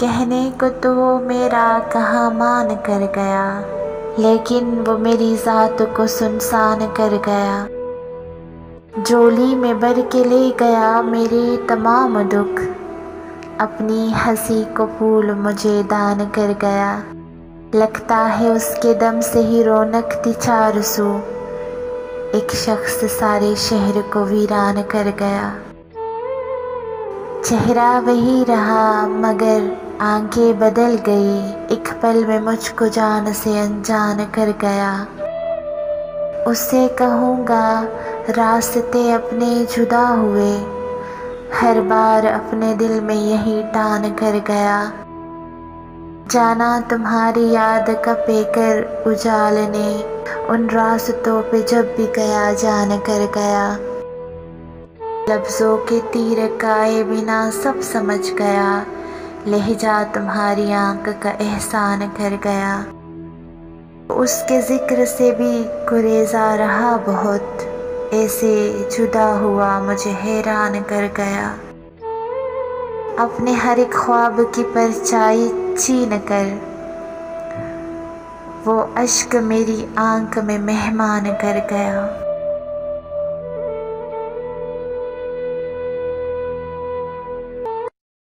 कहने को तो वो मेरा कहाँ मान कर गया, लेकिन वो मेरी ज़ात को सुनसान कर गया। झोली में भर के ले गया मेरे तमाम दुख, अपनी हंसी को फूल मुझे दान कर गया। लगता है उसके दम से ही रौनक थी चार सू, एक शख्स सारे शहर को वीरान कर गया। चेहरा वही रहा मगर आंखें बदल गई, एक पल में मुझको जान से अनजान कर गया। उससे कहूँगा रास्ते अपने जुदा हुए, हर बार अपने दिल में यही ठान कर गया। जाना तुम्हारी याद का पेकर उजालने, उन रास्तों पे जब भी गया जान कर गया। लफ्ज़ों के तीर काए बिना सब समझ गया, लहजा तुम्हारी आंख का एहसान कर गया। उसके जिक्र से भी गुरेज़ा रहा बहुत, ऐसे जुदा हुआ मुझे हैरान कर गया। अपने हर एक ख्वाब की परछाई छीन कर वो अश्क मेरी आंख में मेहमान कर गया।